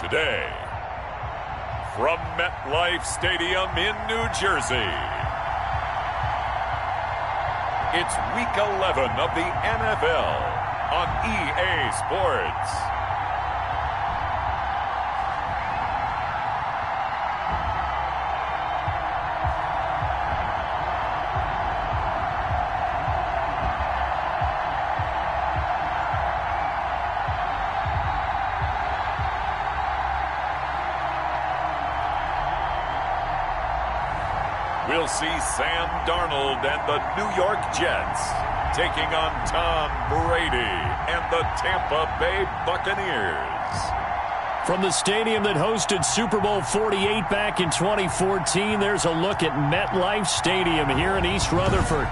Today, from MetLife Stadium in New Jersey, it's Week 11 of the NFL on EA Sports. We'll see Sam Darnold and the New York Jets taking on Tom Brady and the Tampa Bay Buccaneers. From the stadium that hosted Super Bowl 48 back in 2014, there's a look at MetLife Stadium here in East Rutherford.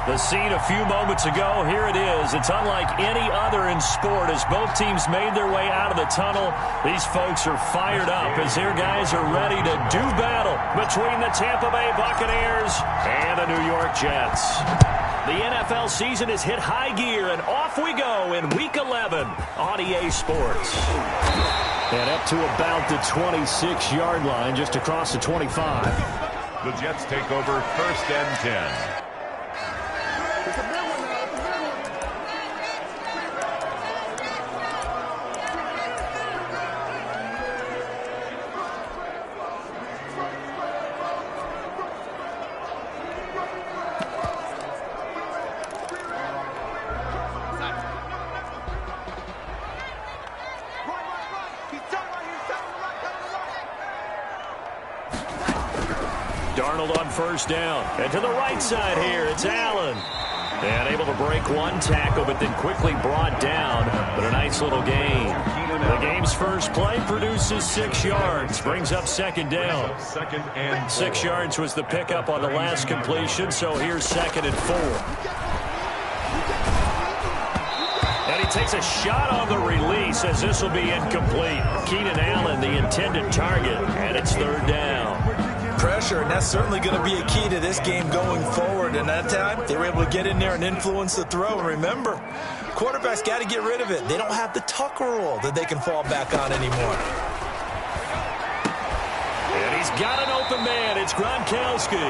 The scene a few moments ago, here it is. It's unlike any other in sport as both teams made their way out of the tunnel. These folks are fired up as their guys are ready to do battle between the Tampa Bay Buccaneers and the New York Jets. The NFL season has hit high gear, and off we go in Week 11 on EA Sports. And up to about the 26-yard line, just across the 25. The Jets take over 1st and 10. Darnold on 1st down. And to the right side here, it's Allen. And able to break one tackle, but then quickly brought down. But a nice little gain. The game's first play produces 6 yards. Brings up 2nd down. 6 yards was the pickup on the last completion, so here's 2nd and 4. And he takes a shot on the release as this will be incomplete. Keenan Allen, the intended target, and it's 3rd down. Pressure, and that's certainly going to be a key to this game going forward. And that time, they were able to get in there and influence the throw. And remember, quarterbacks got to get rid of it. They don't have the tuck rule that they can fall back on anymore. And he's got an open man. It's Gronkowski.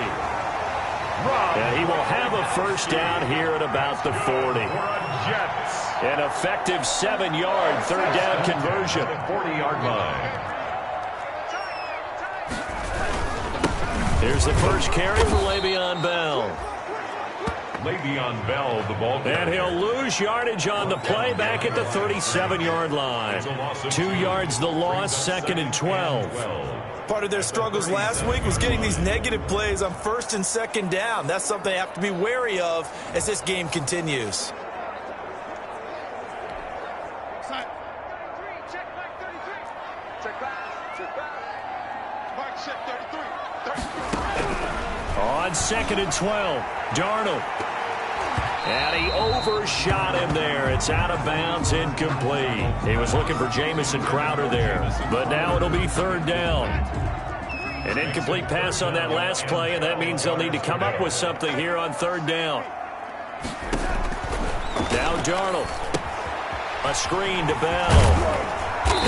And he will have a 1st down here at about the 40. An effective 7-yard 3rd down conversion. 40-yard line. Here's the first carry for Le'Veon Bell. Le'Veon Bell, the ball. And he'll lose yardage on the play back at the 37-yard line. 2 yards the loss, 2nd and 12. Part of their struggles last week was getting these negative plays on 1st and 2nd down. That's something they have to be wary of as this game continues. On 2nd and 12, Darnold. And he overshot him there. It's out of bounds, incomplete. He was looking for Jamison Crowder there. But now it'll be 3rd down. An incomplete pass on that last play, and that means they'll need to come up with something here on 3rd down. Now Darnold. A screen to Bell.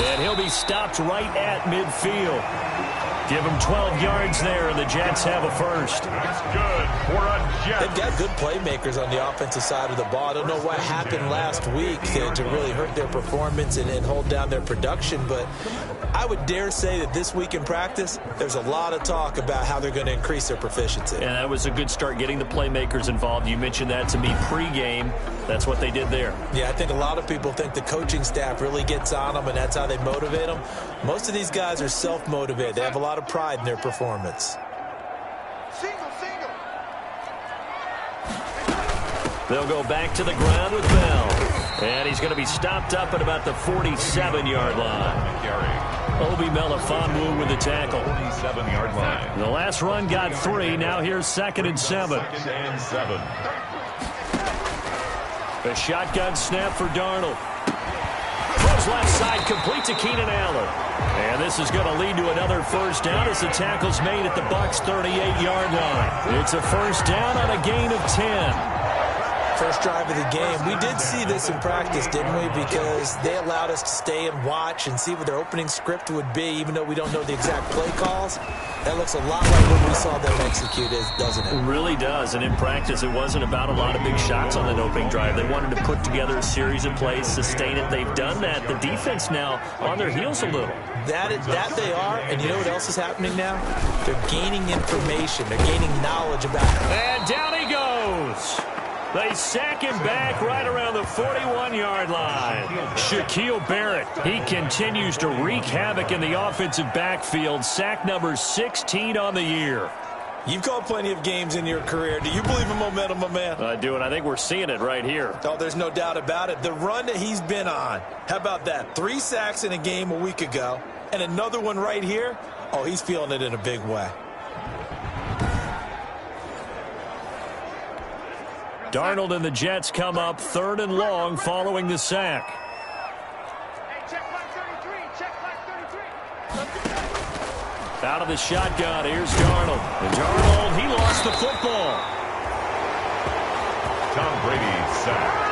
And he'll be stopped right at midfield. Give him 12 yards there, and the Jets have a 1st. That's good for a Jet. They've got good playmakers on the offensive side of the ball. I don't know what happened last week to really hurt their performance and hold down their production, but I would dare say that this week in practice, there's a lot of talk about how they're going to increase their proficiency. And that was a good start, getting the playmakers involved. You mentioned that to me pregame. That's what they did there. Yeah, I think a lot of people think the coaching staff really gets on them, and that's how they motivate them. Most of these guys are self-motivated. They have a lot of pride in their performance. They'll go back to the ground with Bell. And he's going to be stopped up at about the 47-yard line. Obi Melifonwu with the tackle. 47-yard line. The last run got 3. Now here's 2nd and 7. 2nd and 7. The shotgun snap for Darnold. Throws left side, complete to Keenan Allen. And this is going to lead to another 1st down as the tackle's made at the Bucs' 38-yard line. It's a 1st down on a gain of 10. First drive of the game. We did see this in practice, didn't we? Because they allowed us to stay and watch and see what their opening script would be, even though we don't know the exact play calls. That looks a lot like what we saw them execute, doesn't it? It really does. And in practice, it wasn't about a lot of big shots on that opening drive. They wanted to put together a series of plays, sustain it. They've done that. The defense now on their heels a little. That they are, and you know what else is happening now? They're gaining information. They're gaining knowledge about it. And down he goes. They sack him back right around the 41-yard line. Shaquille Barrett, he continues to wreak havoc in the offensive backfield. Sack number 16 on the year. You've called plenty of games in your career. Do you believe in momentum, my man? I do, and I think we're seeing it right here. Oh, there's no doubt about it. The run that he's been on. How about that? 3 sacks in a game a week ago, and another one right here. Oh, he's feeling it in a big way. Darnold and the Jets come up 3rd and long following the sack. Out of the shotgun, here's Darnold. And Darnold, he lost the football. Tom Brady sacked.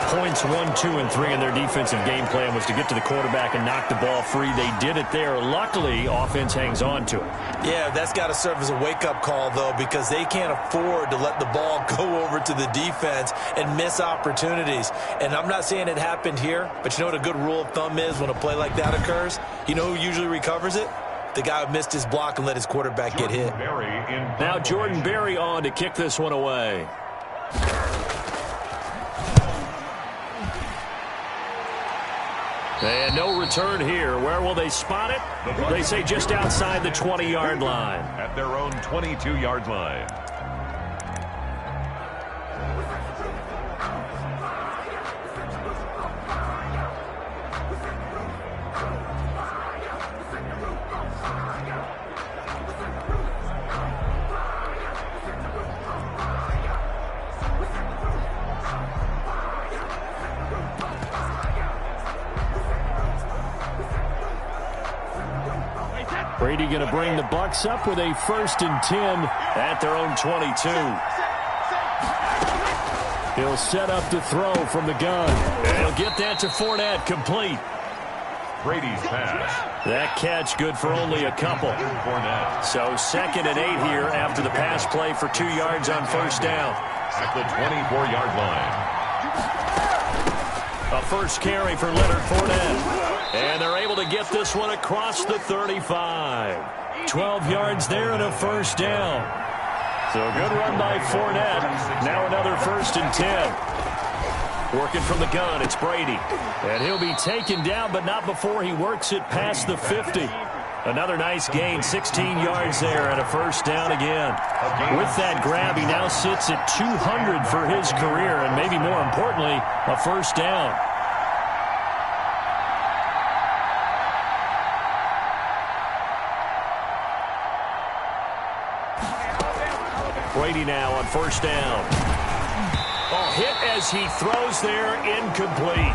Points 1, 2, and 3 in their defensive game plan was to get to the quarterback and knock the ball free. They did it there. Luckily, offense hangs on to it. Yeah, that's got to serve as a wake-up call, though, because they can't afford to let the ball go over to the defense and miss opportunities. And I'm not saying it happened here, but you know what a good rule of thumb is when a play like that occurs? You know who usually recovers it? The guy who missed his block and let his quarterback get hit. Now Jordan Berry on to kick this one away. And no return here. Where will they spot it? They say just outside the 20-yard line. At their own 22-yard line. Brady going to bring the Bucs up with a 1st and 10 at their own 22. He'll set up to throw from the gun. And he'll get that to Fournette, complete. Brady's pass. That catch good for only a couple. Fournette. So 2nd and 8 here after the pass play for 2 yards on 1st down. At the 24-yard line. A first carry for Leonard Fournette. And they're able to get this one across the 35. 12 yards there and a 1st down. So a good run by Fournette. Now another 1st and 10. Working from the gun, it's Brady. And he'll be taken down, but not before he works it past the 50. Another nice gain, 16 yards there and a 1st down again. With that grab, he now sits at 200 for his career, and maybe more importantly, a 1st down. Brady now on 1st down. Oh, hit as he throws there, incomplete.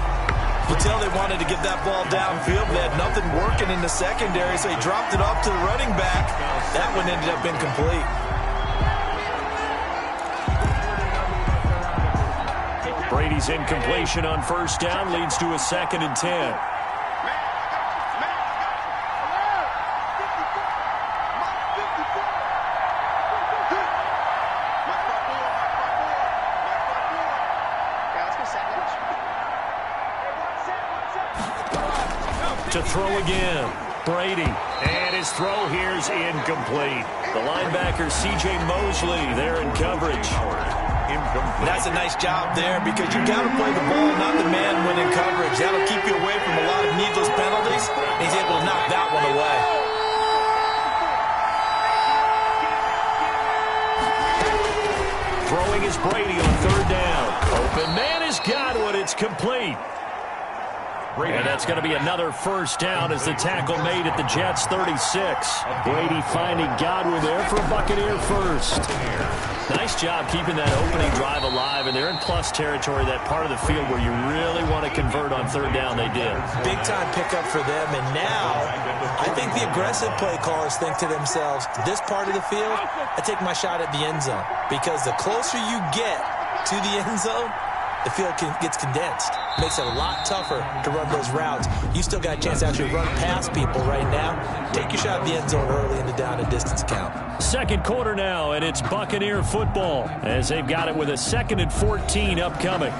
You tell they wanted to get that ball downfield. They had nothing working in the secondary, so he dropped it off to the running back. That one ended up incomplete. Brady's incompletion on 1st down leads to a 2nd and 10. To throw again, Brady, and his throw here's incomplete. The linebacker C.J. Mosley there in coverage. That's a nice job there because you got to play the ball, not the man when in coverage. That'll keep you away from a lot of needless penalties. He's able to knock that one away. Throwing is Brady on 3rd down. Open man has got one. It's complete. And that's going to be another 1st down as the tackle made at the Jets' 36. Brady finding Godwin there for Buccaneer first. Nice job keeping that opening drive alive, and they're in plus territory, that part of the field where you really want to convert on 3rd down. They did. Big-time pickup for them, and now I think the aggressive play callers think to themselves, this part of the field, I take my shot at the end zone, because the closer you get to the end zone, the field gets condensed. Makes it a lot tougher to run those routes. You still got a chance to actually run past people right now. Take your shot at the end zone early in the down and distance count. Second quarter now, and it's Buccaneer football as they've got it with a 2nd and 14 upcoming.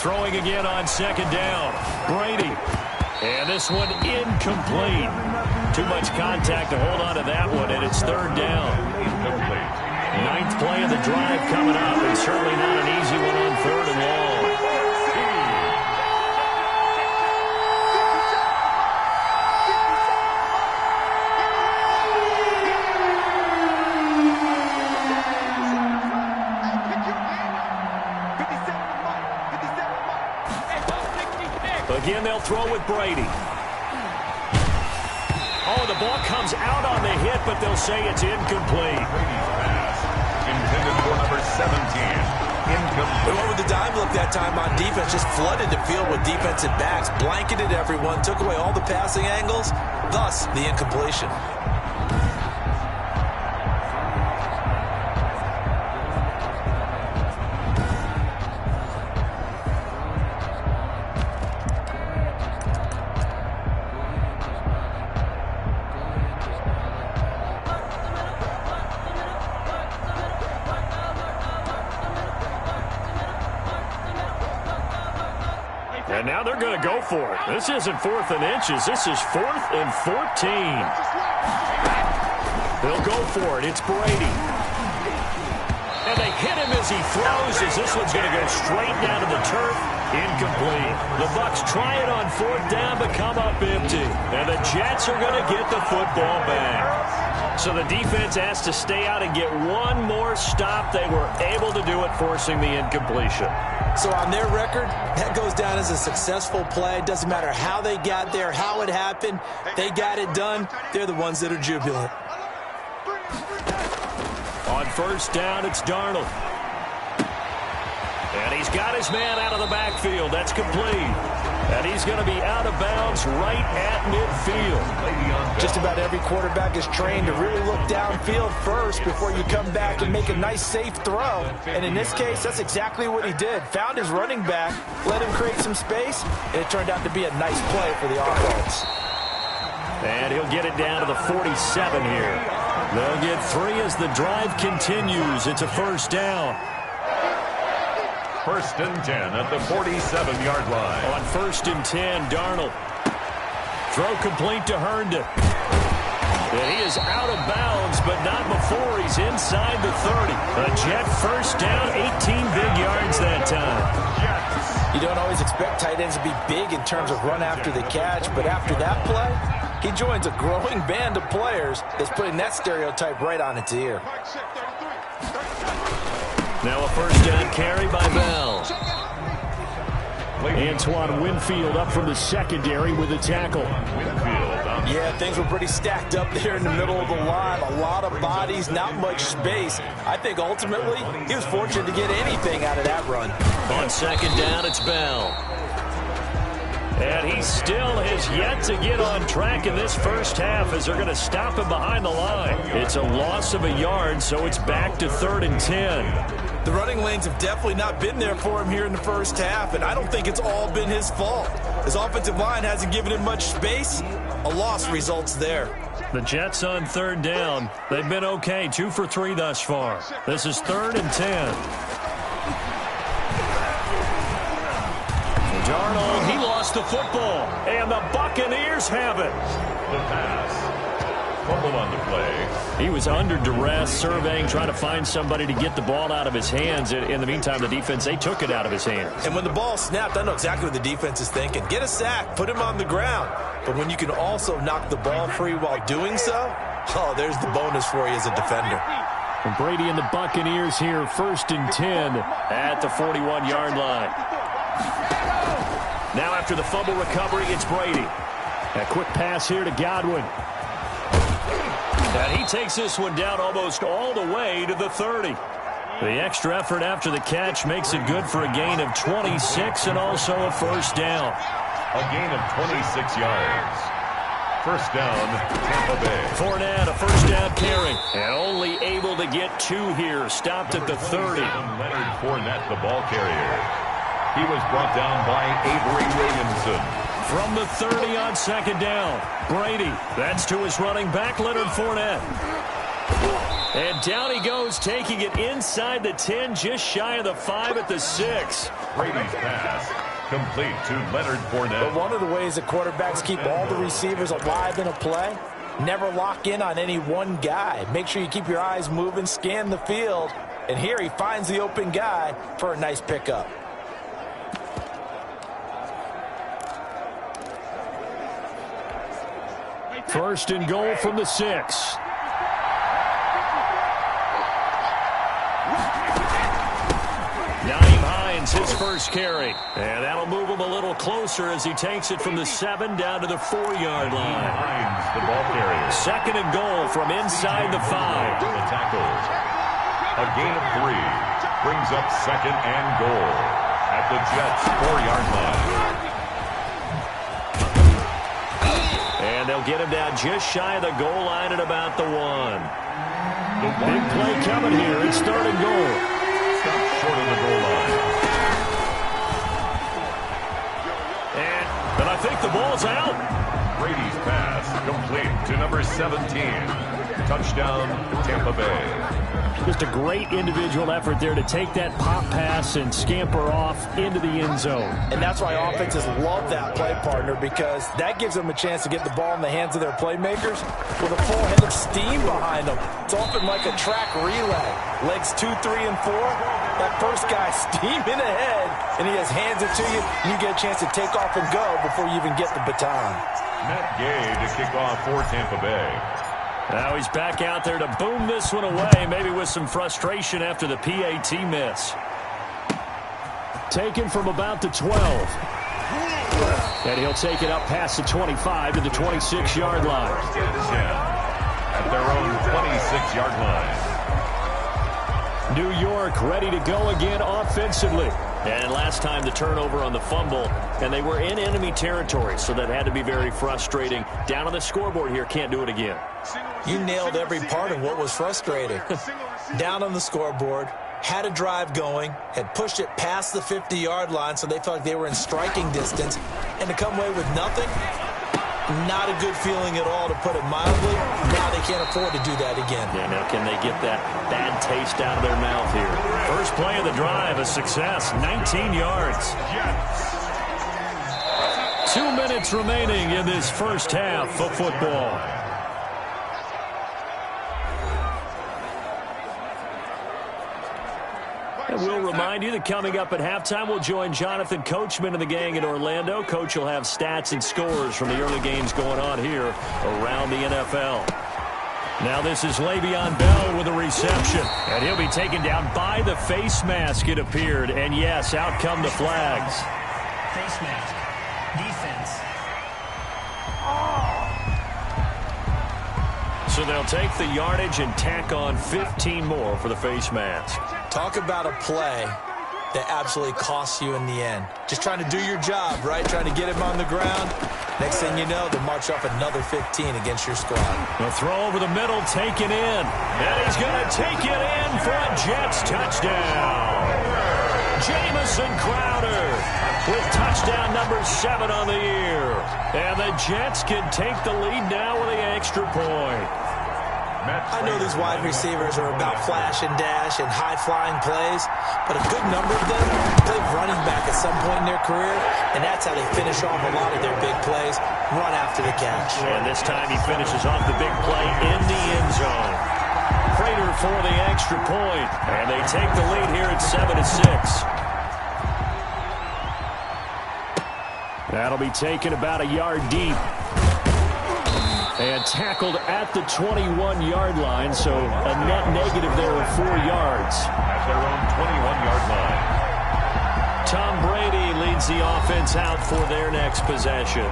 Throwing again on 2nd down. Brady. And this one incomplete. Too much contact to hold on to that one, and it's 3rd down. Incomplete. 9th play of the drive coming up, and certainly not an easy one on 3rd and long. Again, they'll throw with Brady. Oh, the ball comes out on the hit, but they'll say it's incomplete. Intended for number 17. Incomplete. We went with the dime look that time on defense. Just flooded the field with defensive backs. Blanketed everyone. Took away all the passing angles. Thus, the incompletion. And now they're going to go for it. This isn't 4th and inches. This is 4th and 14. They'll go for it. It's Brady. And they hit him as he throws, as this one's going to go straight down to the turf. Incomplete. The Bucs try it on 4th down, but come up empty. And the Jets are going to get the football back. So the defense has to stay out and get one more stop. They were able to do it, forcing the incompletion. So on their record, that goes down as a successful play. It doesn't matter how they got there, how it happened. They got it done. They're the ones that are jubilant. On 1st down, it's Darnold. And he's got his man out of the backfield. That's complete. And he's going to be out of bounds right at midfield. Just about every quarterback is trained to really look downfield first before you come back and make a nice, safe throw. And in this case, that's exactly what he did. Found his running back, let him create some space, and it turned out to be a nice play for the offense. And he'll get it down to the 47 here. They'll get 3 as the drive continues. It's a 1st down. 1st and 10 at the 47-yard line. On 1st and 10, Darnold. Throw complete to Herndon. And he is out of bounds, but not before he's inside the 30. A Jet 1st down, 18 big yards that time. You don't always expect tight ends to be big in terms of run after the catch, but after that play, he joins a growing band of players that's putting that stereotype right on its ear. Now a 1st down carry by Bell. Antoine Winfield up from the secondary with a tackle. Yeah, things were pretty stacked up there in the middle of the line. A lot of bodies, not much space. I think ultimately he was fortunate to get anything out of that run. On 2nd down, it's Bell. And he still has yet to get on track in this 1st half as they're going to stop him behind the line. It's a loss of a yard, so it's back to 3rd and 10. The running lanes have definitely not been there for him here in the 1st half, and I don't think it's all been his fault. His offensive line hasn't given him much space. A loss results there. The Jets on 3rd down. They've been okay, 2 for 3 thus far. This is 3rd and 10. Darnold, he lost the football, and the Buccaneers have it. The pass. Fumble on the play. He was under duress, surveying, trying to find somebody to get the ball out of his hands. In the meantime, the defense, they took it out of his hands. And when the ball snapped, I know exactly what the defense is thinking. Get a sack, put him on the ground. But when you can also knock the ball free while doing so, oh, there's the bonus for you as a defender. And Brady and the Buccaneers here, 1st and 10 at the 41-yard line. Now after the fumble recovery, it's Brady. A quick pass here to Godwin. And he takes this one down almost all the way to the 30. The extra effort after the catch makes it good for a gain of 26 and also a 1st down. A gain of 26 yards. 1st down, Tampa Bay. Fournette, a 1st down carry. And only able to get 2 here. Stopped at the 30. Leonard Fournette, the ball carrier. He was brought down by Avery Williamson. From the 30 on 2nd down. Brady, that's to his running back, Leonard Fournette. And down he goes, taking it inside the 10, just shy of the 5 at the 6. Brady's pass complete to Leonard Fournette. But one of the ways that quarterbacks keep all the receivers alive in a play, never lock in on any one guy. Make sure you keep your eyes moving, scan the field. And here he finds the open guy for a nice pickup. First and goal from the 6. His first carry. And that'll move him a little closer as he takes it from the 7 down to the 4-yard line. The ball carrier. 2nd and goal from inside the 5. The tackle. A gain of 3. Brings up 2nd and goal at the Jets' 4-yard line. And they'll get him down just shy of the goal line at about the 1. Big play coming here. It's 3rd and goal. Stop short of the goal line. And I think the ball's out. Brady's pass complete to number 17. Touchdown, Tampa Bay. Just a great individual effort there to take that pop pass and scamper off into the end zone. And that's why offenses love that play partner, because that gives them a chance to get the ball in the hands of their playmakers with a full head of steam behind them. It's often like a track relay. Legs 2, 3, and 4. That first guy steaming ahead, and he has hands it to you, and you get a chance to take off and go before you even get the baton. Matt Gay to kick off for Tampa Bay. Now he's back out there to boom this one away, maybe with some frustration after the PAT miss. Taken from about the 12. And he'll take it up past the 25 to the 26-yard line. At their own 26-yard line. New York ready to go again offensively. And last time the turnover on the fumble, and they were in enemy territory, so that had to be very frustrating. Down on the scoreboard here, can't do it again. You nailed every part of what was frustrating. Down on the scoreboard, had a drive going, had pushed it past the 50-yard line, so they felt like they were in striking distance, and to come away with nothing, not a good feeling at all, to put it mildly. Now they can't afford to do that again. Yeah, now can they get that bad taste out of their mouth here? First play of the drive, a success, 19 yards. 2 minutes remaining in this first half of football. And we'll remind you that coming up at halftime, we'll join Jonathan Coachman and the gang in Orlando. Coach will have stats and scores from the early games going on here around the NFL. Now this is Le'Veon Bell with a reception. And he'll be taken down by the face mask, it appeared. And yes, out come the flags. Face mask. Defense. So they'll take the yardage and tack on 15 more for the face mask. Talk about a play that absolutely costs you in the end. Just trying to do your job, right? Trying to get him on the ground. Next thing you know, they'll march off another 15 against your squad. A throw over the middle, taken in. And he's going to take it in for a Jets touchdown. Jamison Crowder with touchdown number 7 on the year. And the Jets can take the lead now with the extra point. I know these wide receivers are about flash and dash and high-flying plays, but a good number of them played running back at some point in their career, and that's how they finish off a lot of their big plays, run after the catch. And this time he finishes off the big play in the end zone. Prater for the extra point, and they take the lead here at 7-6. That'll be taken about a yard deep. And tackled at the 21-yard line, so a net negative there of 4 yards. At their own 21-yard line. Tom Brady leads the offense out for their next possession.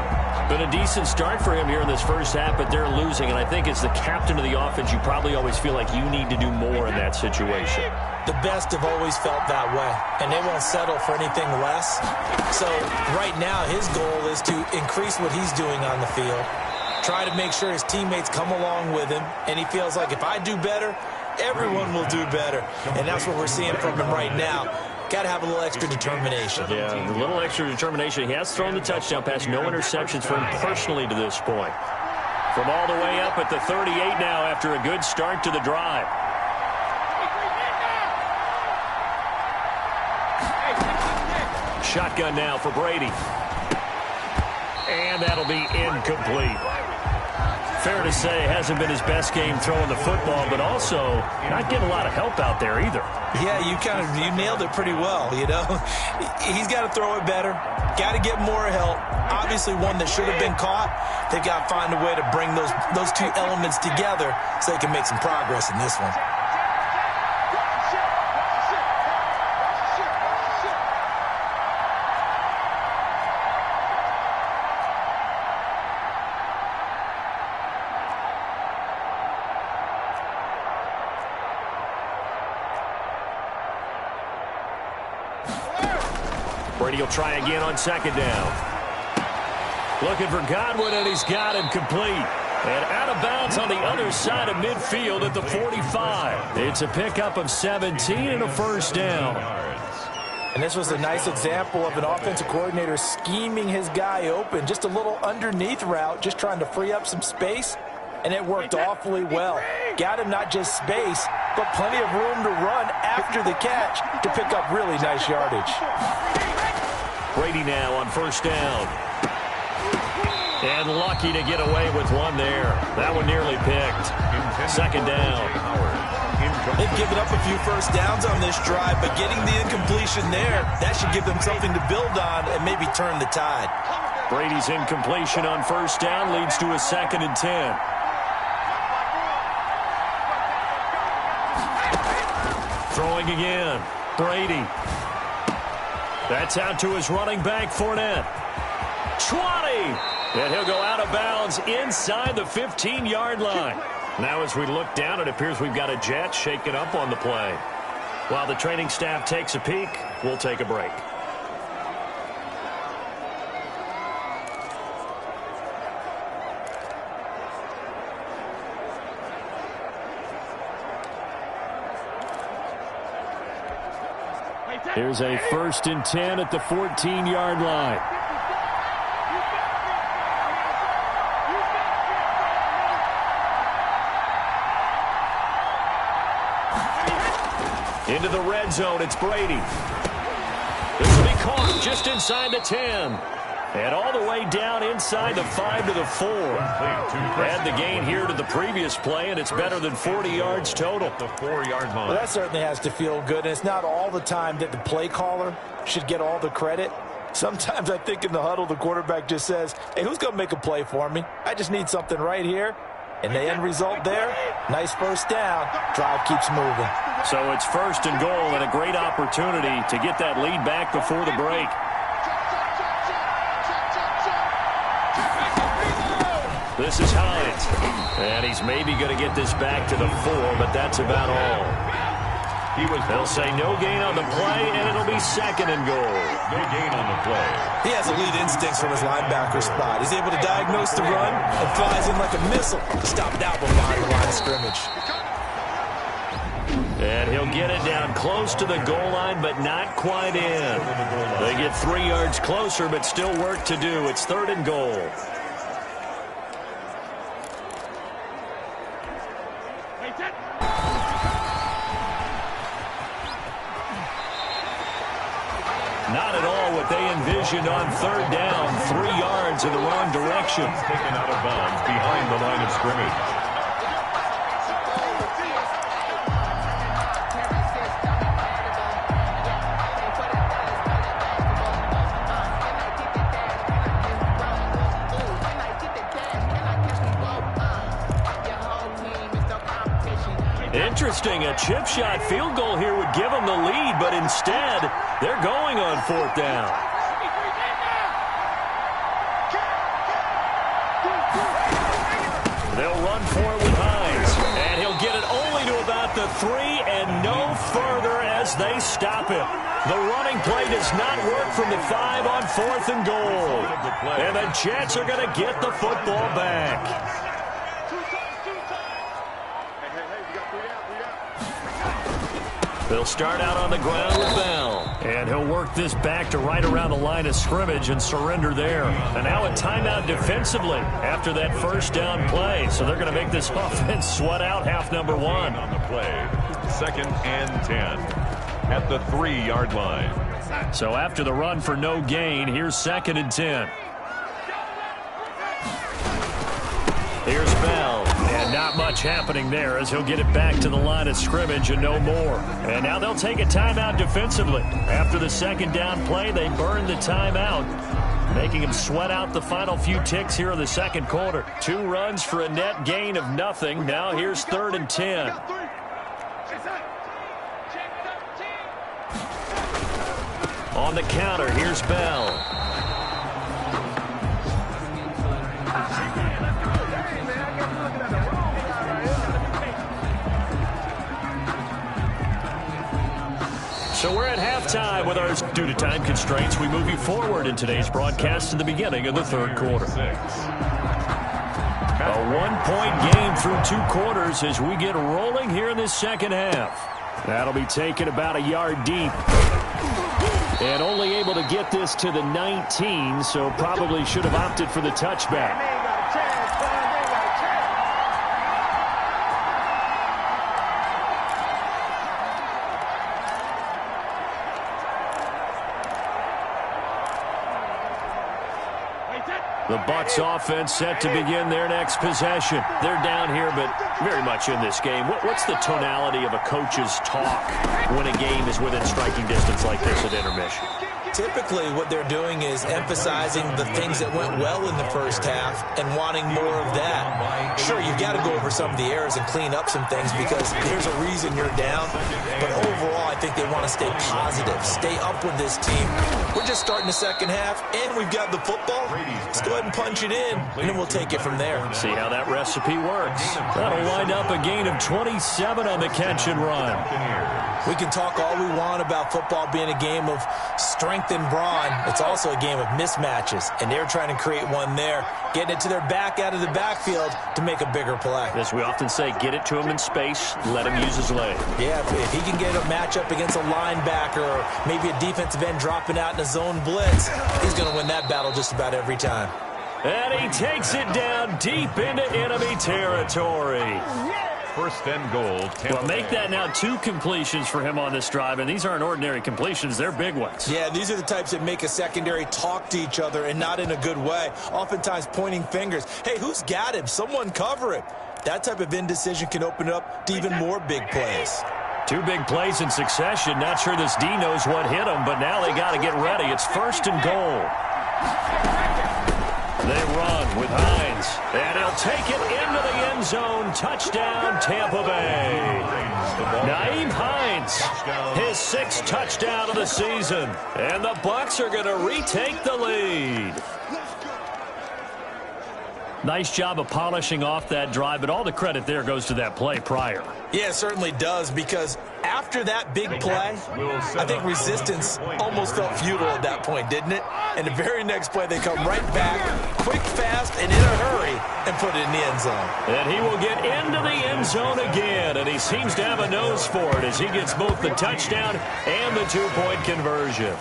Been a decent start for him here in this first half, but they're losing. And I think as the captain of the offense, you probably always feel like you need to do more in that situation. The best have always felt that way, and they won't settle for anything less. So right now, his goal is to increase what he's doing on the field, try to make sure his teammates come along with him, and he feels like if I do better, everyone will do better. And that's what we're seeing from him right now. Got to have a little extra determination. Yeah, a little extra determination. He has thrown the touchdown pass. No interceptions for him personally to this point. From all the way up at the 38 now after a good start to the drive. Shotgun now for Brady. And that'll be incomplete. Fair to say, hasn't been his best game throwing the football, but also not getting a lot of help out there either. Yeah, you nailed it pretty well, you know. He's got to throw it better. Got to get more help. Obviously one that should have been caught. They've got to find a way to bring those two elements together so they can make some progress in this one. Brady will try again on second down. Looking for Godwin, and he's got him complete. And out of bounds on the other side of midfield at the 45. It's a pickup of 17 and a first down. And this was a nice example of an offensive coordinator scheming his guy open. Just a little underneath route, just trying to free up some space. And it worked awfully well. Got him not just space, but plenty of room to run after the catch to pick up really nice yardage. Brady now on first down. And lucky to get away with one there. That one nearly picked. Second down. They've given up a few first downs on this drive, but getting the incompletion there, that should give them something to build on and maybe turn the tide. Brady's incompletion on first down leads to a 2nd and 10. Throwing again. Brady. That's out to his running back, Fournette. 20! And he'll go out of bounds inside the 15-yard line. Now as we look down, it appears we've got a jet shaken up on the play. While the training staff takes a peek, we'll take a break. Here's a 1st and 10 at the 14-yard line. Into the red zone, it's Brady. This will be caught just inside the 10. And all the way down inside the 5 to the 4. Add the gain here to the previous play, and it's better than 40 yards total. The 4-yard line. Well, that certainly has to feel good, and it's not all the time that the play caller should get all the credit. Sometimes I think in the huddle, the quarterback just says, hey, who's going to make a play for me? I just need something right here. And the end result there, nice first down. Drive keeps moving. So it's 1st and goal and a great opportunity to get that lead back before the break. This is Hines. And he's maybe going to get this back to the 4, but that's about all. They'll say no gain on the play, and it'll be 2nd and goal. No gain on the play. He has elite instincts from his linebacker spot. He's able to diagnose the run and flies in like a missile. Stopped out behind the line of scrimmage. And he'll get it down close to the goal line, but not quite in. They get 3 yards closer, but still work to do. It's 3rd and goal. Not at all what they envisioned on 3rd down. 3 yards in the wrong direction. Taken out of bounds behind the line of scrimmage. Interesting. A chip shot field goal here would give them the lead, but instead, they're going on 4th down. They'll run for it with Hines, and he'll get it only to about the 3 and no further as they stop him. The running play does not work from the 5 on 4th and goal. And the Jets are going to get the football back. They'll start out on the ground with Bell. And he'll work this back to right around the line of scrimmage and surrender there. And now a timeout defensively after that first down play. So they're going to make this offense sweat out half number 1. On the play, 2nd and 10 at the 3-yard line. So after the run for no gain, here's 2nd and 10. Here's Bell. And not much happening there as he'll get it back to the line of scrimmage and no more. And now they'll take a timeout defensively. After the 2nd down play, they burn the timeout, making him sweat out the final few ticks here in the 2nd quarter. 2 runs for a net gain of nothing. Now here's 3rd and 10. On the counter, here's Bell. So we're at halftime with ours. Due to time constraints, we move you forward in today's broadcast to the beginning of the 3rd quarter. A 1-point game through 2 quarters as we get rolling here in this 2nd half. That'll be taken about a yard deep. And only able to get this to the 19, so probably should have opted for the touchback. The Bucs offense set to begin their next possession. They're down here, but very much in this game. What's the tonality of a coach's talk when a game is within striking distance like this at intermission? Typically, what they're doing is emphasizing the things that went well in the first half and wanting more of that. Sure, you've got to go over some of the errors and clean up some things because there's a reason you're down. But overall, I think they want to stay positive, stay up with this team. We're just starting the 2nd half, and we've got the football. Let's go ahead and punch it in, and then we'll take it from there. See how that recipe works. That'll wind up a gain of 27 on the catch and run. We can talk all we want about football being a game of strength and brawn. It's also a game of mismatches, and they're trying to create one there, getting it to their back out of the backfield to make a bigger play. As we often say, get it to him in space, let him use his leg. Yeah, if he can get a matchup against a linebacker or maybe a defensive end dropping out in a zone blitz, he's going to win that battle just about every time. And he takes it down deep into enemy territory. 1st and goal. Well, make that now 2 completions for him on this drive, and these aren't ordinary completions. They're big ones. Yeah, these are the types that make a secondary talk to each other and not in a good way. Oftentimes pointing fingers. Hey, who's got him? Someone cover him. That type of indecision can open it up to even more big plays. 2 big plays in succession. Not sure this D knows what hit him, but now they got to get ready. It's 1st and goal. They run with Hines, and he'll take it into the end zone. Touchdown, Tampa Bay. Nyheim Hines, his 6th touchdown of the season. And the Bucs are going to retake the lead. Nice job of polishing off that drive, but all the credit there goes to that play prior. Yeah, it certainly does, because after that big play, I think resistance almost felt futile at that point, didn't it? And the very next play, they come right back, quick, fast, and in a hurry, and put it in the end zone. And he will get into the end zone again, and he seems to have a nose for it as he gets both the touchdown and the 2-point conversion.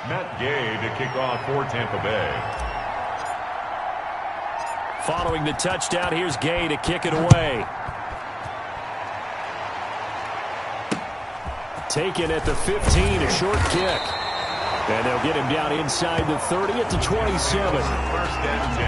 Matt Gay to kick off for Tampa Bay. Following the touchdown, here's Gay to kick it away. Taken at the 15, a short kick. And they'll get him down inside the 30 at the 27. 1st and 10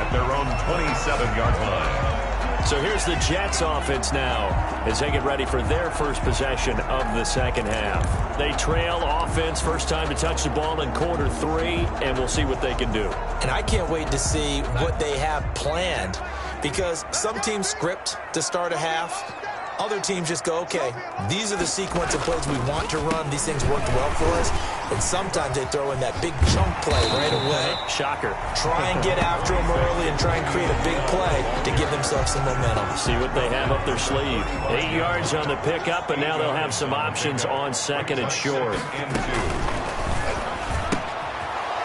at their own 27-yard line. So here's the Jets offense now as they get ready for their first possession of the second half. They trail offense, first time to touch the ball in quarter 3, and we'll see what they can do. And I can't wait to see what they have planned, because some teams script to start a half. Other teams just go, okay, these are the sequence of plays we want to run. These things worked well for us. And sometimes they throw in that big chunk play right away. Shocker. Try and get after them early and try and create a big play to give themselves some momentum. See what they have up their sleeve. 8 yards on the pickup, and now they'll have some options on second and short.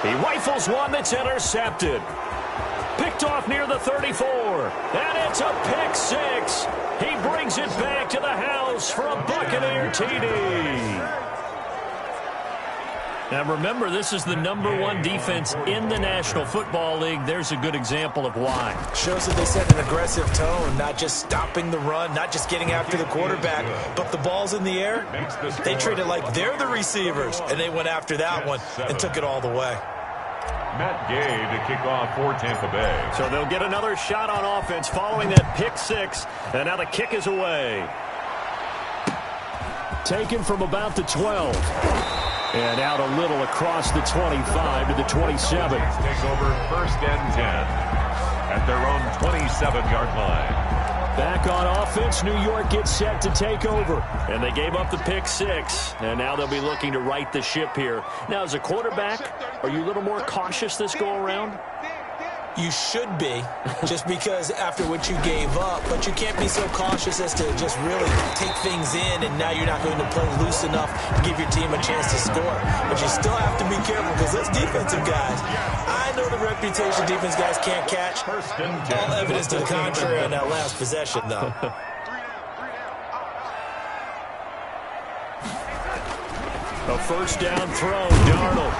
He rifles one that's intercepted. Picked off near the 34. And it's a pick 6. He brings it back to the house for a Buccaneer TD. Now remember, this is the #1 defense in the National Football League. There's a good example of why. Shows that they set an aggressive tone, not just stopping the run, not just getting after the quarterback, but the ball's in the air. They treat it like they're the receivers, and they went after that one and took it all the way. Matt Gay to kick off for Tampa Bay. So they'll get another shot on offense following that pick 6, and now the kick is away. Taken from about the 12. And out a little across the 25 to the 27. Take over first and 10 at their own 27-yard line. Back on offense, New York gets set to take over. And they gave up the pick 6. And now they'll be looking to right the ship here. Now, as a quarterback, are you a little more cautious this go-around? You should be, just because after what you gave up, but you can't be so cautious as to just really take things in, and now you're not going to play loose enough to give your team a chance to score. But you still have to be careful, because those defensive guys, I know the reputation defense guys can't catch. All evidence to the contrary on that last possession, though. A first down throw, Darnold.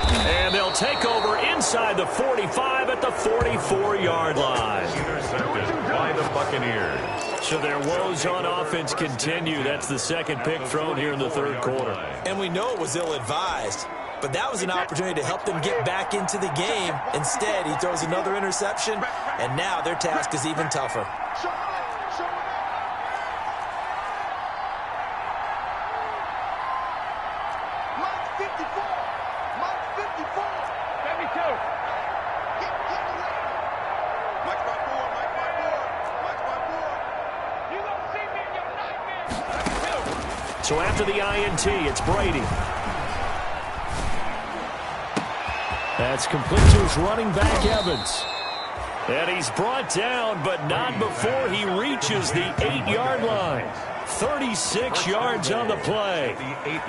And they'll take over inside the 45 at the 44-yard line. Intercepted by the Buccaneers. So their woes on offense continue. That's the second pick thrown here in the third quarter. And we know it was ill-advised, but that was an opportunity to help them get back into the game. Instead, he throws another interception, and now their task is even tougher. So after the INT, it's Brady. That's complete to his running back, Evans. And he's brought down, but not before he reaches the 8-yard line. 36 yards on the play.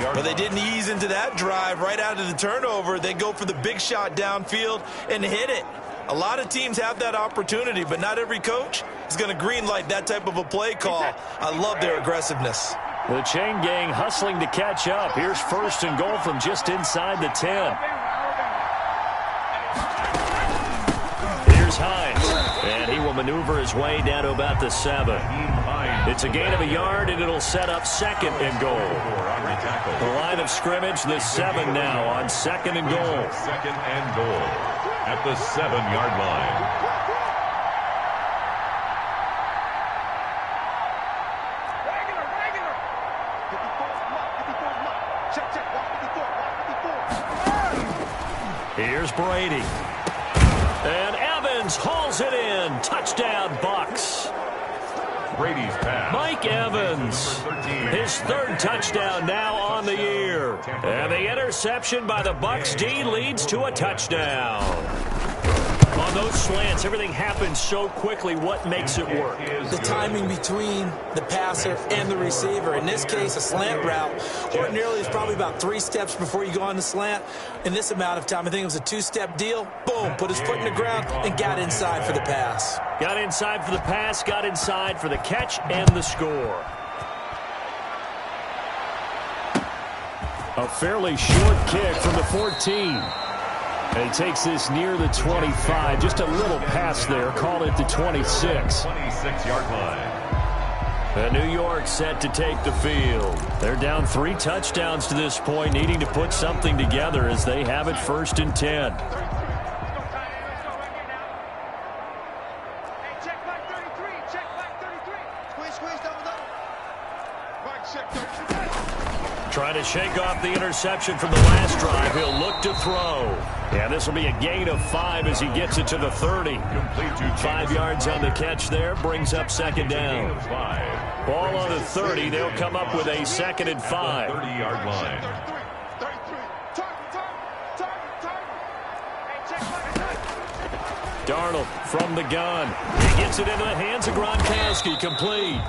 But they didn't ease into that drive right out of the turnover. They go for the big shot downfield and hit it. A lot of teams have that opportunity, but not every coach is going to greenlight that type of a play call. I love their aggressiveness. The chain gang hustling to catch up. Here's first and goal from just inside the 10. Here's Hines. And he will maneuver his way down to about the 7. It's a gain of a yard, and it'll set up second and goal. The line of scrimmage, the 7 now on second and goal. Second and goal at the 7-yard line. Here's Brady. And Evans hauls it in. Touchdown, Bucs. Brady's pass. Mike Evans, his third touchdown now on the year. And the interception by the Bucs D leads to a touchdown. On those slants, everything happens so quickly. What makes it work? The timing between the passer and the receiver. In this case, a slant route ordinarily is probably about 3 steps before you go on the slant. In this amount of time, I think it was a 2-step deal. Boom, put his foot in the ground and got inside for the pass. Got inside for the pass, got inside for the catch and the score. A fairly short kick from the 14. And he takes this near the 25. Just a little pass there. Call it the 26. 26-yard line. And New York set to take the field. They're down 3 touchdowns to this point, needing to put something together as they have it first and 10. Trying to shake off the interception from the last drive. He'll look to throw. And this will be a gain of 5 as he gets it to the 30. 5 yards on the catch there. Brings up second down. Ball on the 30. They'll come up with a 2nd and 5. 30-yard line. Darnold from the gun. He gets it into the hands of Gronkowski. Complete.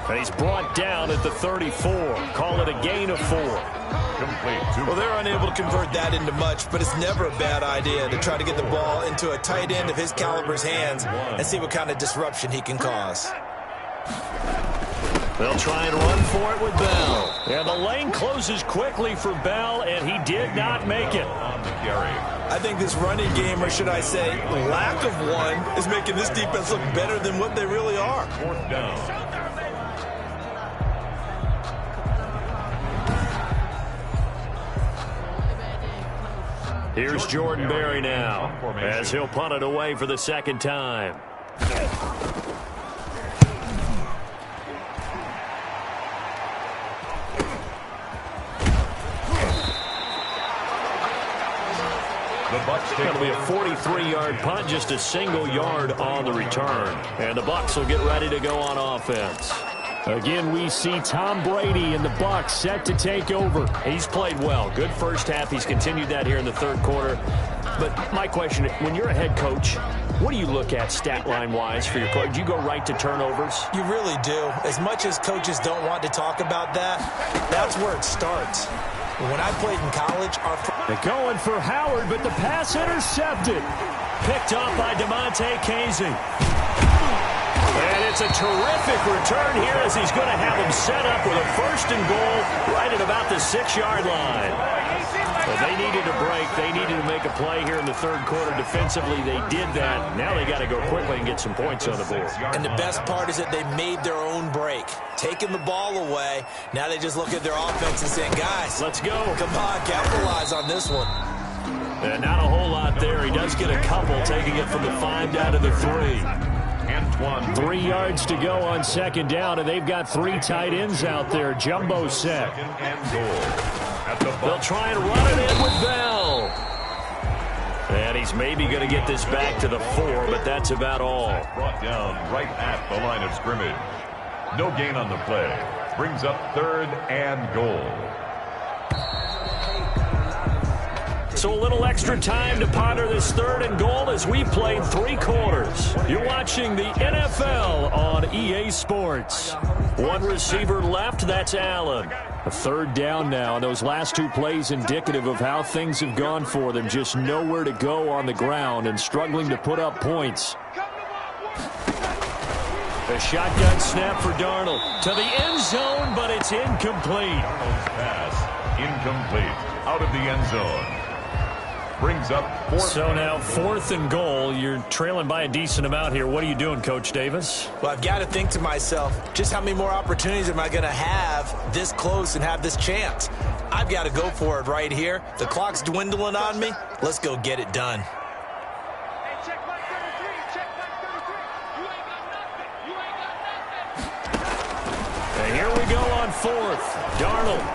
And he's brought down at the 34. Call it a gain of 4. Well, they're unable to convert that into much, but it's never a bad idea to try to get the ball into a tight end of his caliber's hands and see what kind of disruption he can cause. They'll try and run for it with Bell. And the lane closes quickly for Bell, and he did not make it. I think this running game, or should I say lack of one, is making this defense look better than what they really are. 4th down. Here's Jordan Berry now as he'll punt it away for the 2nd time. It's going to be a 43-yard punt, just a single yard on the return. And the Bucs will get ready to go on offense. Again, we see Tom Brady and the Bucs set to take over. He's played well. Good first half. He's continued that here in the 3rd quarter. But my question, when you're a head coach, what do you look at stat line-wise for your coach? Do you go right to turnovers? You really do. As much as coaches don't want to talk about that, that's where it starts. When I played in college, they're going for Howard, but the pass intercepted. Picked off by DeMonte Casey. And it's a terrific return here as he's going to have him set up with a 1st and goal right at about the 6-yard line. Well, they needed a break. They needed to make a play here in the 3rd quarter. Defensively, they did that. Now they got to go quickly and get some points on the board. And the best part is that they made their own break, taking the ball away. Now they just look at their offense and saying, guys, let's go. Come on, capitalize on this one. And not a whole lot there. He does get a couple, taking it from the 5 down to the 3. 3 yards to go on 2nd down, and they've got 3 tight ends out there. Jumbo set. They'll try and run it in with Bell. And he's maybe going to get this back to the 4, but that's about all. Brought down right at the line of scrimmage. No gain on the play. Brings up 3rd and goal. So a little extra time to ponder this 3rd and goal as we played 3 quarters. You're watching the NFL on EA Sports. 1 receiver left, that's Allen. A 3rd down now, and those last 2 plays indicative of how things have gone for them. Just nowhere to go on the ground and struggling to put up points. A shotgun snap for Darnold to the end zone, but it's incomplete. Darnold's pass incomplete. Out of the end zone. Brings up 4th. So now 4th and goal. You're trailing by a decent amount here. What are you doing, Coach Davis? Well, I've got to think to myself, just how many more opportunities am I going to have this close and have this chance? I've got to go for it right here. The clock's dwindling on me. Let's go get it done. And here we go on 4th. Darnold.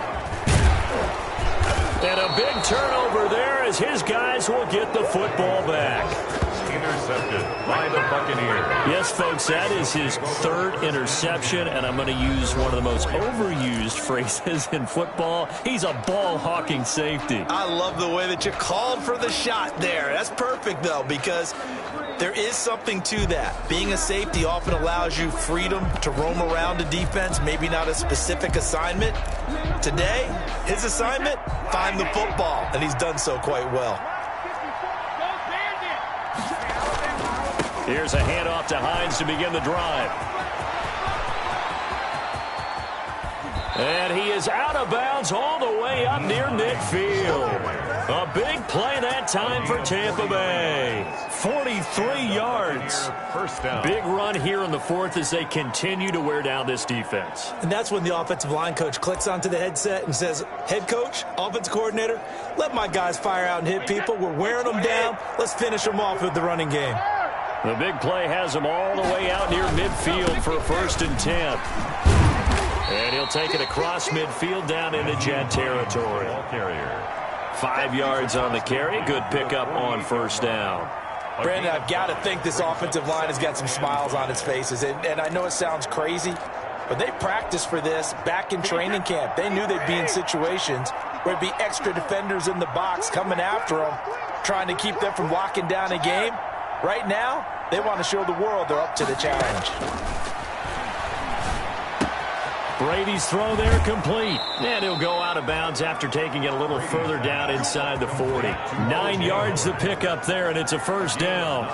And a big turnover there as his guys will get the football back. Intercepted by the Buccaneers. Yes, folks, that is his 3rd interception, and I'm going to use one of the most overused phrases in football. He's a ball-hawking safety. I love the way that you called for the shot there. That's perfect, though, because there is something to that. Being a safety often allows you freedom to roam around a defense, maybe not a specific assignment. Today, his assignment, find the football, and he's done so quite well. Here's a handoff to Hines to begin the drive. And he is out of bounds all the way up near midfield. A big play that time for Tampa Bay. 43 yards. 1st down. Big run here in the 4th as they continue to wear down this defense. And that's when the offensive line coach clicks onto the headset and says, head coach, offense coordinator, let my guys fire out and hit people. We're wearing them down. Let's finish them off with the running game. The big play has them all the way out near midfield for 1st and 10. And he'll take it across midfield down into Jet territory. 5 yards on the carry. Good pickup on first down. Brandon, I've got to think this offensive line has got some smiles on its faces. And I know it sounds crazy, but they practiced for this back in training camp. They knew they'd be in situations where there'd be extra defenders in the box coming after them, trying to keep them from locking down a game. Right now, they want to show the world they're up to the challenge. Brady's throw there complete. And he'll go out of bounds after taking it a little further down inside the 40. 9 yards to pick up there, and it's a first down.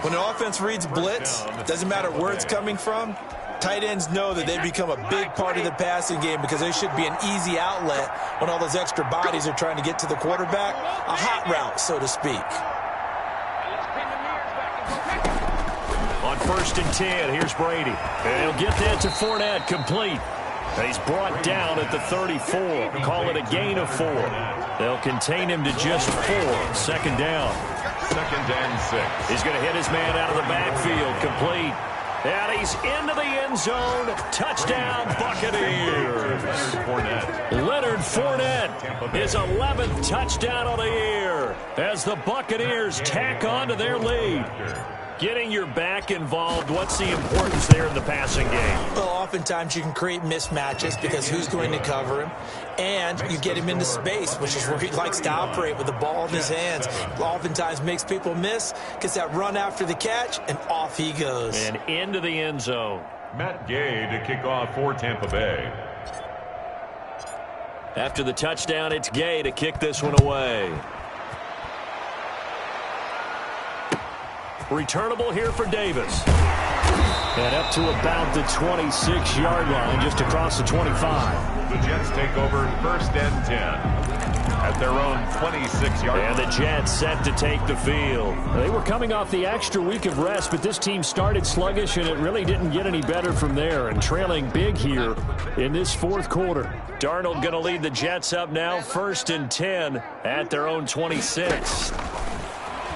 When an offense reads blitz, doesn't matter where it's coming from, tight ends know that they become a big part of the passing game because they should be an easy outlet when all those extra bodies are trying to get to the quarterback. A hot route, so to speak. On 1st and 10, here's Brady. And he'll get that to Fournette, complete. He's brought down at the 34. Call it a gain of 4. They'll contain him to just 4. Second down. 2nd and 6. He's going to hit his man out of the backfield, complete. And he's into the end zone. Touchdown, Buccaneers. Leonard Fournette, his 11th touchdown of the year as the Buccaneers tack on to their lead. Getting your back involved, what's the importance there in the passing game? Well, oftentimes you can create mismatches because who's going to cover him, and you get him into space, which is where he likes to operate with the ball in his hands. Oftentimes makes people miss, gets that run after the catch, and off he goes. And into the end zone. Matt Gay to kick off for Tampa Bay. After the touchdown, it's Gay to kick this one away. Returnable here for Davis. And up to about the 26-yard line, just across the 25. The Jets take over 1st and 10 at their own 26-yard line. And the Jets set to take the field. They were coming off the extra week of rest, but this team started sluggish, and it really didn't get any better from there. And trailing big here in this 4th quarter. Darnold going to lead the Jets up now, 1st and 10 at their own 26.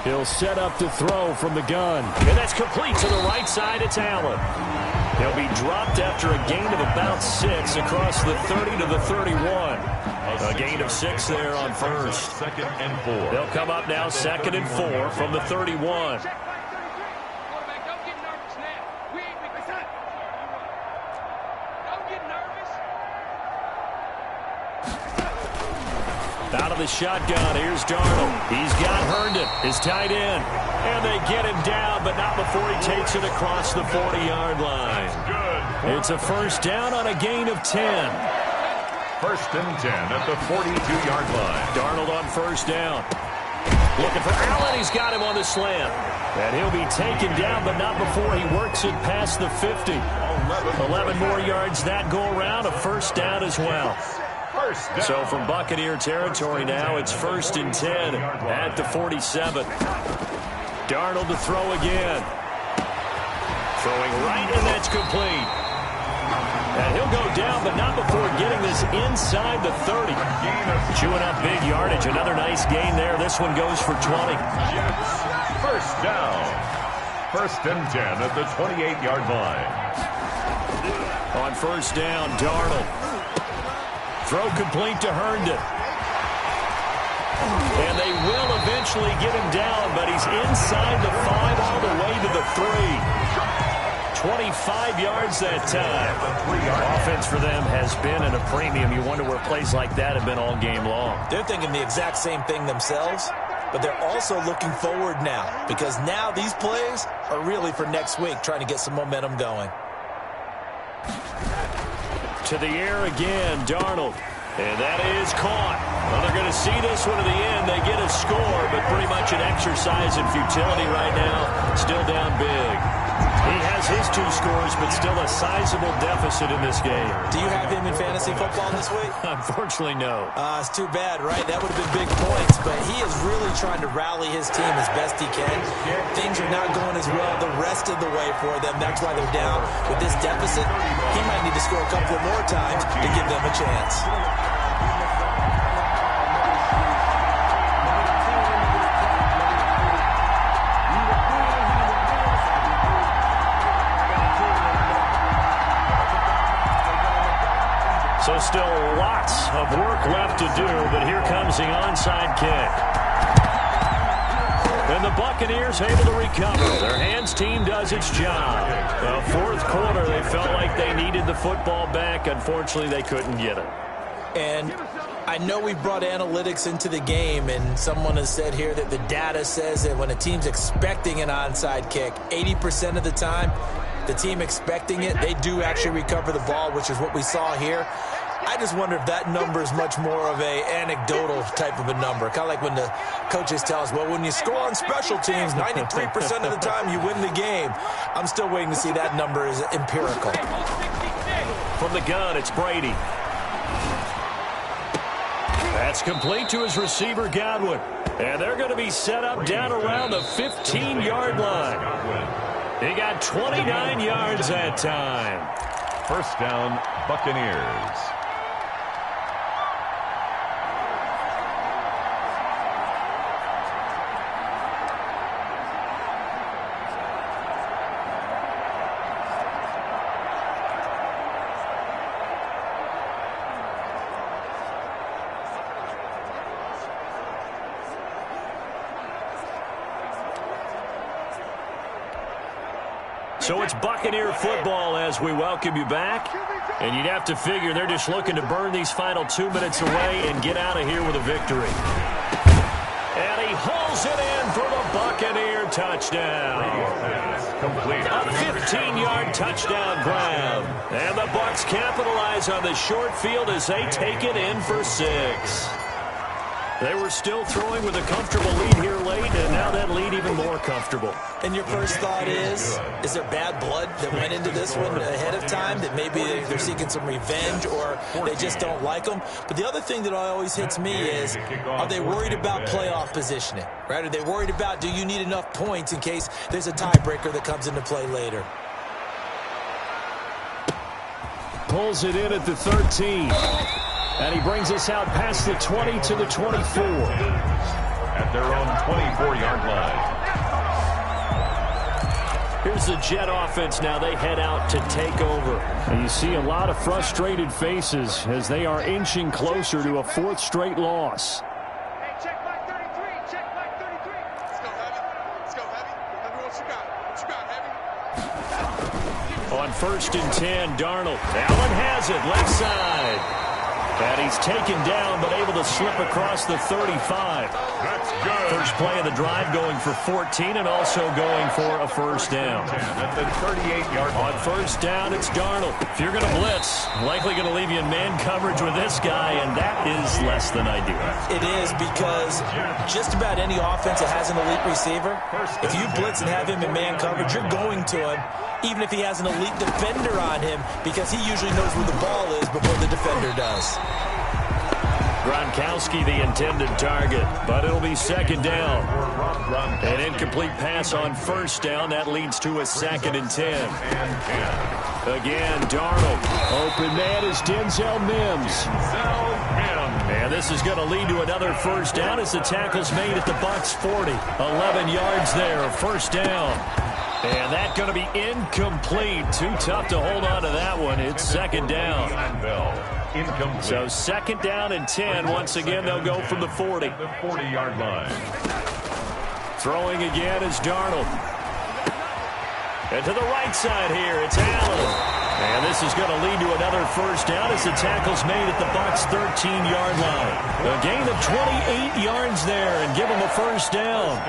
He'll set up to throw from the gun. And that's complete to the right side. It's Allen. He'll be dropped after a gain of about 6 across the 30 to the 31. A gain of 6 there on 1st. 2nd and 4. They'll come up now 2nd and 4 from the 31. Out of the shotgun, here's Darnold. He's got Herndon, his tight end. And they get him down, but not before he takes it across the 40-yard line. Good. It's a first down on a gain of 10. 1st and 10 at the 42-yard line. Darnold on first down. Looking for Allen. He's got him on the slant. And he'll be taken down, but not before he works it past the 50. 11 more yards that go around, a first down as well. So from Buccaneer territory now, it's 1st and 10 at the 47. Darnold to throw again. Throwing right, and that's complete. And he'll go down, but not before getting this inside the 30. Chewing up big yardage. Another nice gain there. This one goes for 20. First down. 1st and 10 at the 28-yard line. On first down, Darnold. Throw complete to Herndon. And they will eventually get him down, but he's inside the 5 all the way to the 3. 25 yards that time. Offense for them has been at a premium. You wonder where plays like that have been all game long. They're thinking the exact same thing themselves, but they're also looking forward now because now these plays are really for next week, trying to get some momentum going. To the air again, Darnold. And that is caught. Well, they're going to see this one to the end. They get a score, but pretty much an exercise in futility right now. Still down big. He has his 2 scores, but still a sizable deficit in this game. Do you have him in fantasy football this week? Unfortunately, no. It's too bad, right? That would have been big points, but he is really trying to rally his team as best he can. Things are not going as well the rest of the way for them. That's why they're down. With this deficit, he might need to score a couple more times to give them a chance. So still lots of work left to do, but here comes the onside kick. And the Buccaneers able to recover. Their hands team does its job. The fourth quarter, they felt like they needed the football back. Unfortunately, they couldn't get it. And I know we brought analytics into the game, and someone has said here that the data says that when a team's expecting an onside kick, 80% of the time, the team expecting it, they do actually recover the ball, which is what we saw here. I just wonder if that number is much more of a anecdotal type of a number. Kind of like when the coaches tell us, well, when you score on special teams, 93% of the time you win the game. I'm still waiting to see that number is empirical. From the gun, it's Brady. That's complete to his receiver, Godwin. And they're going to be set up down around the 15-yard line. He got 29 yards that time. First down, Buccaneers. So it's Buccaneer football as we welcome you back. And you'd have to figure they're just looking to burn these final 2 minutes away and get out of here with a victory. And he hauls it in for the Buccaneer touchdown. Complete. A 15-yard touchdown grab. And the Bucs capitalize on the short field as they take it in for 6. They were still throwing with a comfortable lead here late, and now that lead even more comfortable. And your first thought is there bad blood that went into this one ahead of time, that maybe they're seeking some revenge or they just don't like them? But the other thing that always hits me is, are they worried about playoff positioning? Right? Are they worried about, do you need enough points in case there's a tiebreaker that comes into play later? Pulls it in at the 13. And he brings us out past the 20 to the 24. At their own 24-yard line. Here's the Jet offense now. They head out to take over. And you see a lot of frustrated faces as they are inching closer to a 4th straight loss. Hey, check back 33. Check back 33. Let's go, Heavy. Let's go, Heavy. Heavy, what you got? What you got, Heavy? On 1st and 10, Darnold. Allen has it, left side. And he's taken down, but able to slip across the 35. That's good. First play of the drive going for 14 and also going for a first down. At the 38-yard line. On first down, it's Darnold. If you're going to blitz, likely going to leave you in man coverage with this guy, and that is less than ideal. It is, because just about any offense that has an elite receiver, if you blitz and have him in man coverage, you're going to him, even if he has an elite defender on him, because he usually knows where the ball is before the defender does. Gronkowski the intended target, but it'll be second down. An incomplete pass on first down. That leads to a 2nd and 10. Again, Darnold. Open man is Denzel Mims. And this is going to lead to another first down as the tackle's made at the Bucs 40. 11 yards there, first down. And that's going to be incomplete. Too tough to hold on to that one. It's second down. Incomplete. So second down and 10. Once again, they'll go from the 40. The 40-yard line. Throwing again is Darnold. And to the right side here, it's Allen. And this is going to lead to another first down as the tackle's made at the Bucs 13-yard line. A gain of 28 yards there and give them a first down.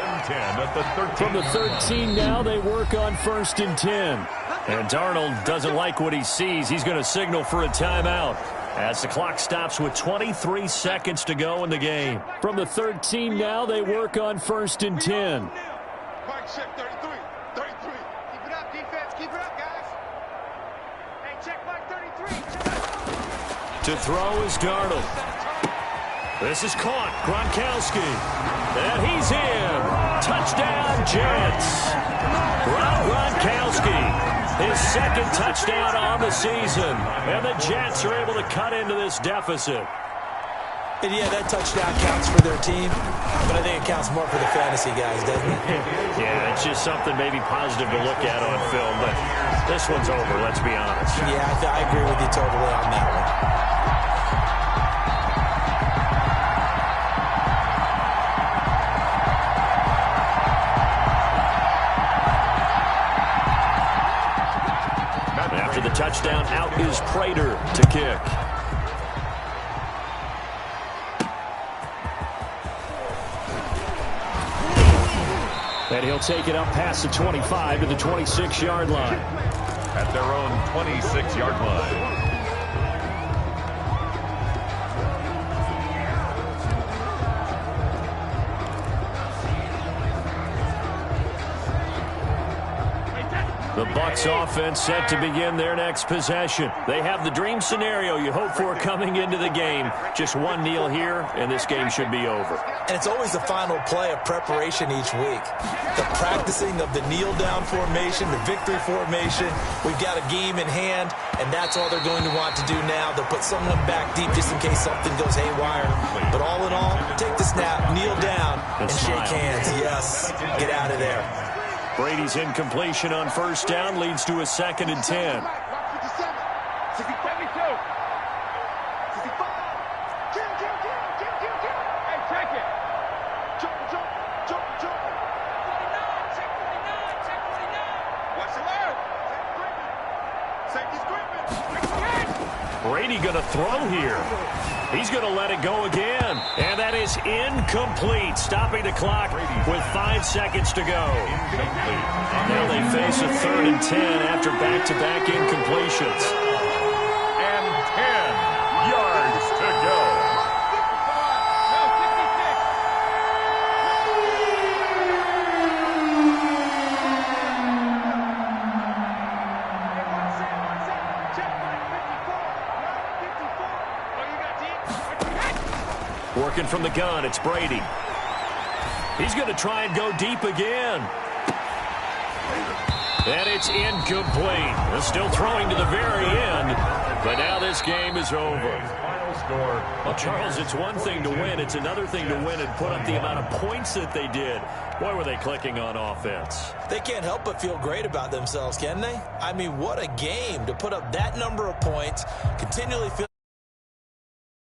From the 13 now, they work on 1st and 10. And Darnold doesn't like what he sees. He's going to signal for a timeout as the clock stops with 23 seconds to go in the game. From the 13 now, they work on 1st and 10. Mike check 33. 33. Keep it up, defense. Keep it up, guys. Hey, check back 33. To throw is Darnold. This is caught. Gronkowski. And he's in. Touchdown, Jets. Gronkowski. His 2nd touchdown on the season. And the Jets are able to cut into this deficit. And yeah, that touchdown counts for their team, but I think it counts more for the fantasy guys, doesn't it? Yeah, it's just something maybe positive to look at on film, but this one's over, let's be honest. Yeah, I agree with you totally on that one. After the touchdown, out is Prater to kick. And he'll take it up past the 25 to the 26-yard line. At their own 26-yard line. The Bucs offense set to begin their next possession. They have the dream scenario you hope for coming into the game. Just one kneel here, and this game should be over. And it's always the final play of preparation each week. The practicing of the kneel-down formation, the victory formation. We've got a game in hand, and that's all they're going to want to do now. They'll put someone back deep just in case something goes haywire. But all in all, take the snap, kneel down, and shake hands. Yes, get out of there. Brady's incompletion on first down leads to a 2nd and 10. Brady going to throw here. He's going to let it go again. And that is incomplete. Stopping the clock with 5 seconds to go. Now they face a 3rd and 10 after back-to-back incompletions. And 10 yards to go. Working from the gun, it's Brady. He's going to try and go deep again. And it's incomplete. They're still throwing to the very end, but now this game is over. Well, Charles, it's one thing to win. It's another thing to win and put up the amount of points that they did. Boy, were they clicking on offense. They can't help but feel great about themselves, can they? I mean, what a game to put up that number of points, continually feel